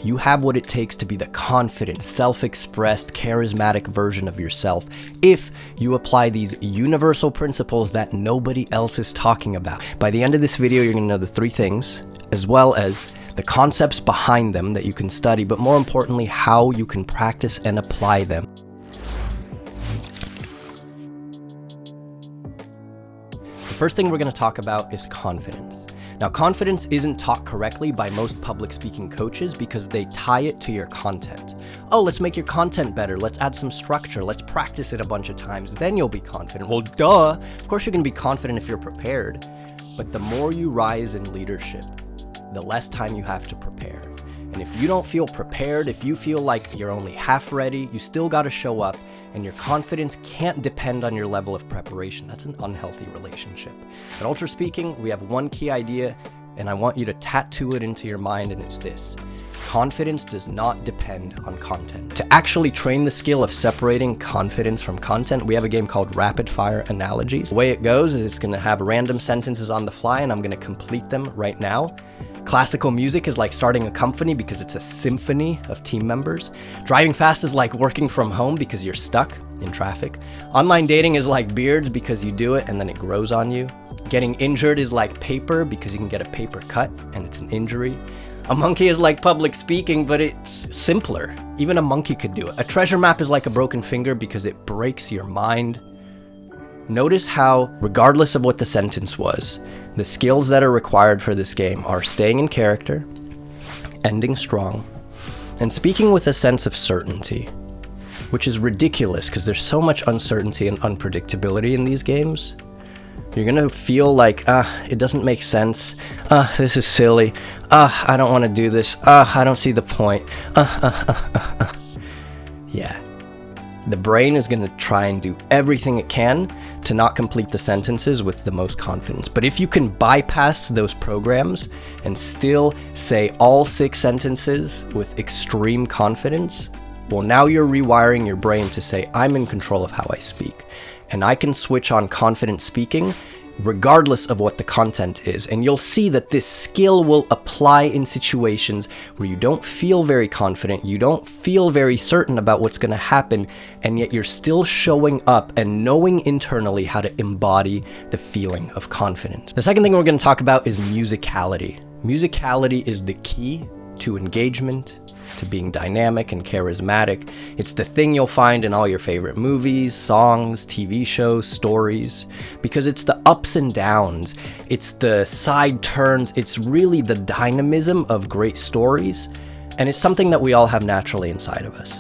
You have what it takes to be the confident, self-expressed, charismatic version of yourself if you apply these universal principles that nobody else is talking about. By the end of this video, you're going to know the 3 things, as well as the concepts behind them that you can study, but more importantly, how you can practice and apply them. The first thing we're going to talk about is confidence. Now, confidence isn't taught correctly by most public speaking coaches because they tie it to your content. Oh, let's make your content better. Let's add some structure. Let's practice it a bunch of times. Then you'll be confident. Well, duh. Of course you're going to be confident if you're prepared. But the more you rise in leadership, the less time you have to prepare. And if you don't feel prepared, if you feel like you're only half ready, you still got to show up, and your confidence can't depend on your level of preparation. That's an unhealthy relationship. At Ultraspeaking, we have one key idea, and I want you to tattoo it into your mind, and it's this: confidence does not depend on content. To actually train the skill of separating confidence from content, we have a game called Rapid Fire Analogies. The way it goes is it's going to have random sentences on the fly, and I'm going to complete them right now. Classical music is like starting a company because it's a symphony of team members. Driving fast is like working from home because you're stuck in traffic. Online dating is like beards because you do it and then it grows on you. Getting injured is like paper because you can get a paper cut and it's an injury. A monkey is like public speaking, but it's simpler. Even a monkey could do it. A treasure map is like a broken finger because it breaks your mind. Notice how, regardless of what the sentence was, the skills that are required for this game are staying in character, ending strong, and speaking with a sense of certainty, which is ridiculous because there's so much uncertainty and unpredictability in these games. You're gonna feel like, it doesn't make sense. This is silly. I don't want to do this. I don't see the point. Yeah. The brain is going to try and do everything it can to not complete the sentences with the most confidence. But if you can bypass those programs and still say all 6 sentences with extreme confidence, well, now you're rewiring your brain to say, I'm in control of how I speak. And I can switch on confident speaking regardless of what the content is. And you'll see that this skill will apply in situations where you don't feel very confident, you don't feel very certain about what's going to happen, and yet you're still showing up and knowing internally how to embody the feeling of confidence. The second thing we're going to talk about is musicality. Musicality is the key to engagement, to being dynamic and charismatic. It's the thing you'll find in all your favorite movies, songs, TV shows, stories, because it's the ups and downs, it's the side turns, it's really the dynamism of great stories, and it's something that we all have naturally inside of us.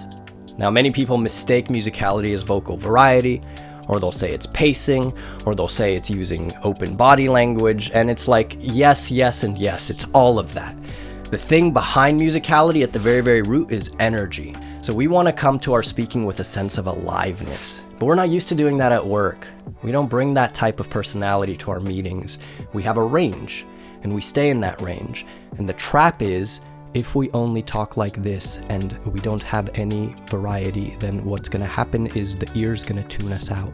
Now, many people mistake musicality as vocal variety, or they'll say it's pacing, or they'll say it's using open body language, and it's like, yes, yes, and yes, it's all of that. The thing behind musicality at the very, very root is energy. So we want to come to our speaking with a sense of aliveness, but we're not used to doing that at work. We don't bring that type of personality to our meetings. We have a range, and we stay in that range. And the trap is, if we only talk like this and we don't have any variety, then what's going to happen is the ear's going to tune us out.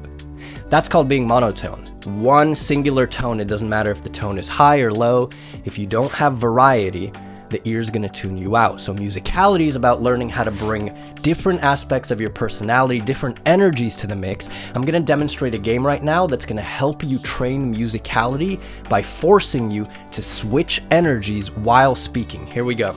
That's called being monotone. One singular tone. It doesn't matter if the tone is high or low. If you don't have variety, the ear's gonna tune you out. So musicality is about learning how to bring different aspects of your personality, different energies to the mix. I'm gonna demonstrate a game right now that's gonna help you train musicality by forcing you to switch energies while speaking. Here we go.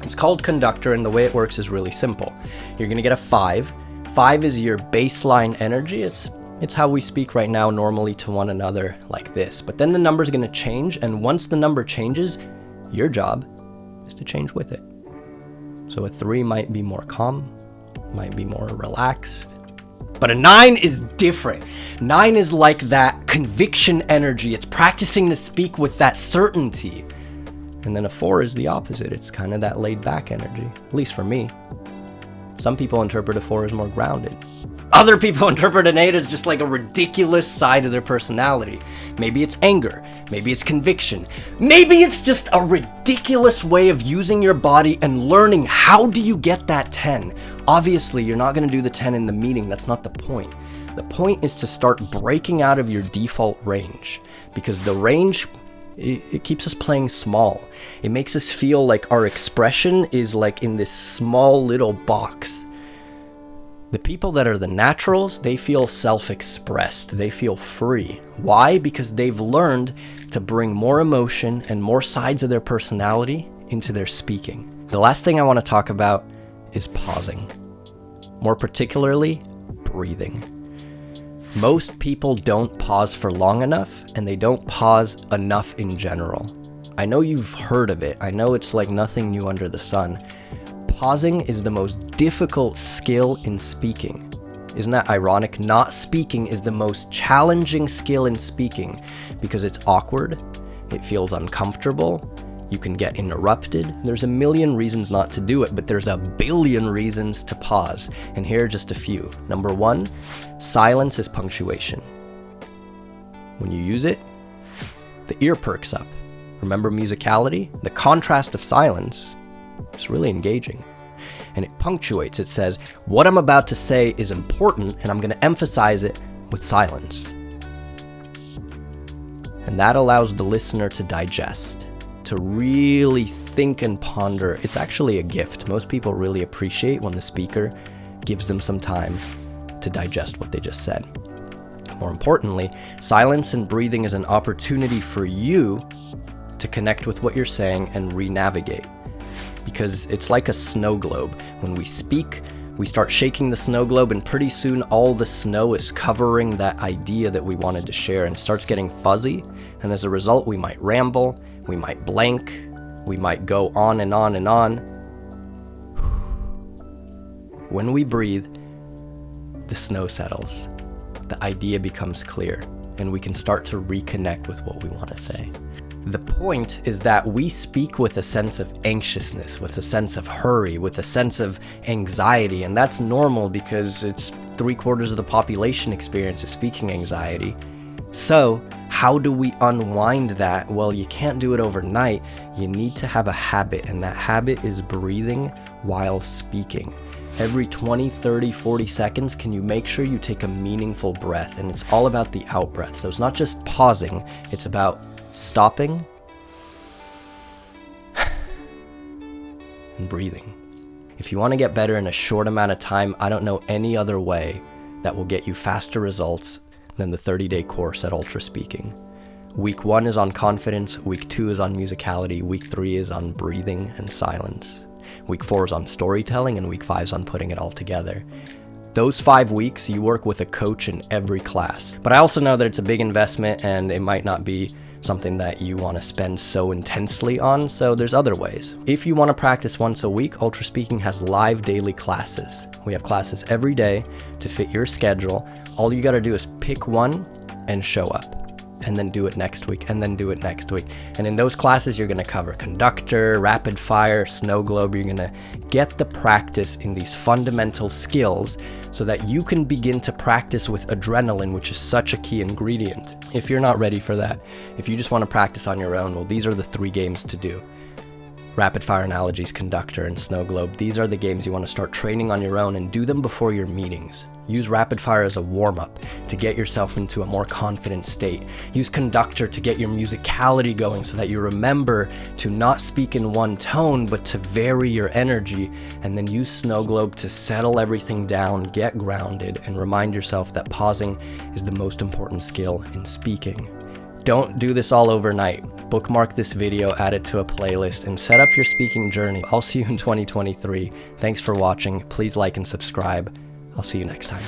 It's called Conductor, and the way it works is really simple. You're gonna get a 5. 5 is your baseline energy. It's how we speak right now normally to one another like this. But then the number's gonna change, and once the number changes, your job is to change with it. So a 3 might be more calm, might be more relaxed, but a 9 is different. 9 is like that conviction energy. It's practicing to speak with that certainty. And then a 4 is the opposite. It's kind of that laid back energy, at least for me. Some people interpret a 4 as more grounded. Other people interpret an 8 as just like a ridiculous side of their personality. Maybe it's anger, maybe it's conviction, maybe it's just a ridiculous way of using your body and learning how do you get that 10. Obviously, you're not going to do the 10 in the meeting. That's not the point. The point is to start breaking out of your default range, because the range It keeps us playing small. It makes us feel like our expression is like in this small little box. The people that are the naturals, they feel self-expressed. They feel free. Why? Because they've learned to bring more emotion and more sides of their personality into their speaking. The last thing I want to talk about is pausing. More particularly, breathing. Most people don't pause for long enough, and they don't pause enough in general. I know you've heard of it. I know it's like nothing new under the sun. Pausing is the most difficult skill in speaking. Isn't that ironic? Not speaking is the most challenging skill in speaking because it's awkward, it feels uncomfortable, you can get interrupted. There's a million reasons not to do it, but there's a billion reasons to pause. And here are just a few. Number one, silence is punctuation. When you use it, the ear perks up. Remember musicality? The contrast of silence is really engaging. And it punctuates. It says, what I'm about to say is important, and I'm going to emphasize it with silence. And that allows the listener to digest, to really think and ponder. It's actually a gift. Most people really appreciate when the speaker gives them some time to digest what they just said. More importantly, silence and breathing is an opportunity for you to connect with what you're saying and re-navigate. Because it's like a snow globe. When we speak, we start shaking the snow globe, and pretty soon all the snow is covering that idea that we wanted to share and starts getting fuzzy. And as a result, we might ramble, we might blank, we might go on and on and on. When we breathe, the snow settles, the idea becomes clear, and we can start to reconnect with what we want to say. The point is that we speak with a sense of anxiousness, with a sense of hurry, with a sense of anxiety, and that's normal because it's 3/4 of the population experiences speaking anxiety. So, how do we unwind that? Well, you can't do it overnight. You need to have a habit, and that habit is breathing while speaking. Every 20, 30, 40 seconds, can you make sure you take a meaningful breath? And it's all about the out breath. So it's not just pausing, it's about stopping and breathing. If you want to get better in a short amount of time, I don't know any other way that will get you faster results than the 30-day course at Ultraspeaking. Week 1 is on confidence, week 2 is on musicality, week 3 is on breathing and silence. Week 4 is on storytelling, and week 5 is on putting it all together. Those 5 weeks, you work with a coach in every class. But I also know that it's a big investment, and it might not be something that you want to spend so intensely on, so there's other ways. If you want to practice once a week, Ultraspeaking has live daily classes. We have classes every day to fit your schedule. All you got to do is pick one and show up, and then do it next week, and then do it next week. And in those classes, you're going to cover conductor, rapid fire, snow globe. You're going to get the practice in these fundamental skills so that you can begin to practice with adrenaline, which is such a key ingredient. If you're not ready for that, if you just want to practice on your own, well, these are the 3 games to do. Rapid fire analogies, conductor, and snow globe. These are the games you want to start training on your own, and do them before your meetings. Use rapid fire as a warm-up to get yourself into a more confident state. Use conductor to get your musicality going so that you remember to not speak in one tone, but to vary your energy. And then use snow globe to settle everything down, get grounded, and remind yourself that pausing is the most important skill in speaking. Don't do this all overnight. Bookmark this video, add it to a playlist, and set up your speaking journey. I'll see you in 2023. Thanks for watching. Please like and subscribe. I'll see you next time.